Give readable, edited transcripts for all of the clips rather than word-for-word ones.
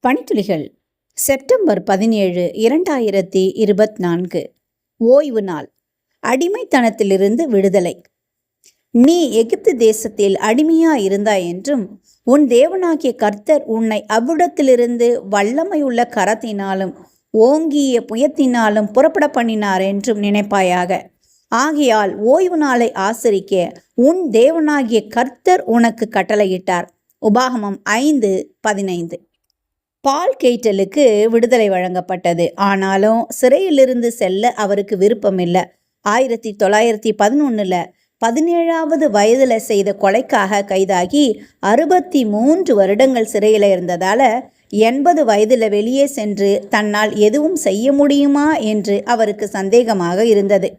பணித்துளிகள் September 17, 2024. ஓய்வு நாள். அடிமைத்தனத்திலிருந்து விடுதலை. நீ எகிப்து தேசத்தில் அடிமையா இருந்தாய் என்றும் உன் தேவனாகிய கர்த்தர் உன்னை அவ்விடத்திலிருந்து வல்லமையுள்ள கரத்தினாலும் ஓங்கிய புயத்தினாலும் புறப்பட பண்ணினார் என்றும் நினைப்பாயாக. ஆகையால் ஓய்வு நாளை ஆசரிக்க உன் தேவனாகிய கர்த்தர் உனக்கு கட்டளையிட்டார். உபாகமம் 5:15. பால் கெய்ட்டலுக்கு விடுதலை வழங்கப்பட்டது. ஆனாலும் சிறையிலிருந்து செல்ல அவருக்கு விருப்பமில்லை. 1911 17வது வயதில் செய்த கொலைக்காக கைதாகி 63 வருடங்கள் சிறையில் இருந்ததால 80 வயதில் வெளியே சென்று தன்னால் எதுவும் செய்ய முடியுமா என்று அவருக்கு சந்தேகமாக இருந்தது.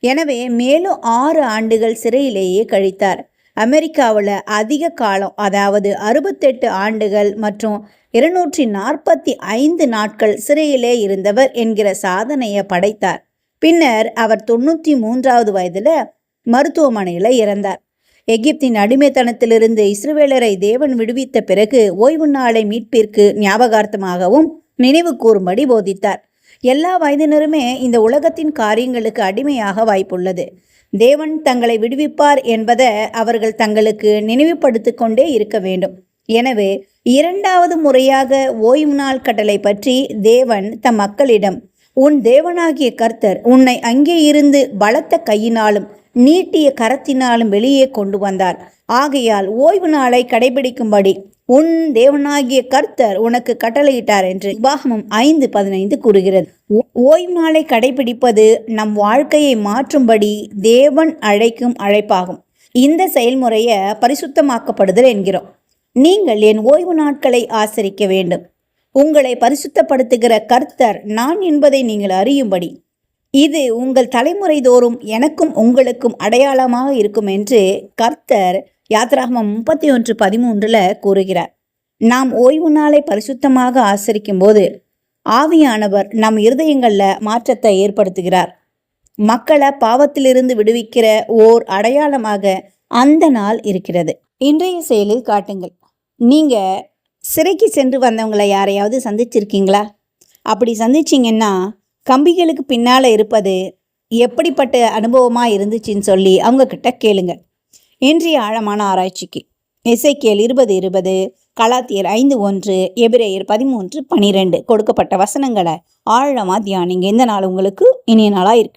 எனவே மேலும் 6 ஆண்டுகள் சிறையிலேயே கழித்தார். அமெரிக்காவில் அதிக காலம், அதாவது 68 ஆண்டுகள் மற்றும் 245 நாட்கள் சிறையிலே இருந்தவர் என்கிற சாதனையை படைத்தார். பின்னர் அவர் 93வது வயதில் மருத்துவமனையில் இறந்தார். எகிப்தின் அடிமைத்தனத்திலிருந்து இஸ்ரவேலரை தேவன் விடுவித்த பிறகு ஓய்வு நாளை மீட்பிற்கு ஞாபகார்த்தமாகவும் நினைவு கூறும்படி போதித்தார். எல்லா வயதினருமே இந்த உலகத்தின் காரியங்களுக்கு அடிமையாக வாய்ப்புள்ளது. தேவன் தங்களை விடுவிப்பார் என்பதை அவர்கள் தங்களுக்கு நினைவுபடுத்தி கொண்டே இருக்க வேண்டும். எனவே 2வது முறையாக ஓய்வு நாள் கட்டளை பற்றி தேவன் தம் மக்களிடம், உன் தேவனாகிய கர்த்தர் உன்னை அங்கே இருந்து பலத்த கையினாலும் நீட்டிய கரத்தினாலும் வெளியே கொண்டு வந்தார். ஆகையால் ஓய்வு நாளை கடைபிடிக்கும்படி உன் தேவனாகிய கர்த்தர் உனக்கு கட்டளையிட்டார் என்று உபாகமம் 5:15 கூறுகிறது. ஓய்வு நாளை கடைபிடிப்பது நம் வாழ்க்கையை மாற்றும்படி தேவன் அழைக்கும் அழைப்பாகும். இந்த செயல்முறையை பரிசுத்தமாக்கப்படுதல் என்கிறோம். நீங்கள் என் ஓய்வு நாட்களை ஆசரிக்க வேண்டும். உங்களை பரிசுத்தப்படுத்துகிற கர்த்தர் நான் என்பதை நீங்கள் அறியும்படி இது உங்கள் தலைமுறை தோறும் எனக்கும் உங்களுக்கும் அடையாளமாக இருக்கும் என்று கர்த்தர் யாத்ராகமம் 31:13 கூறுகிறார். நாம் ஓய்வு நாளை பரிசுத்தமாக ஆசரிக்கும் போது ஆவியானவர் நம் இருதயங்களில் மாற்றத்தை ஏற்படுத்துகிறார். மக்களை பாவத்திலிருந்து விடுவிக்கிற ஓர் அடையாளமாக அந்த நாள் இருக்கிறது. இன்றைய செயலில் காட்டுங்கள். நீங்கள் சிறைக்கு சென்று வந்தவங்களை யாரையாவது சந்திச்சிருக்கீங்களா? அப்படி சந்திச்சிங்கன்னா கம்பிகளுக்கு பின்னால் இருப்பது எப்படிப்பட்ட அனுபவமாக இருந்துச்சுன்னு சொல்லி அவங்கக்கிட்ட கேளுங்க. இன்றைய ஆழமான ஆராய்ச்சிக்கு எசேக்கியேல் 20:20, கலாத்தியர் 5:1, எபிரேயர் 13:12 கொடுக்கப்பட்ட வசனங்களை ஆழமாக தியானிங்க. இந்த நாள் உங்களுக்கு இனிய நாளாக இருக்கு.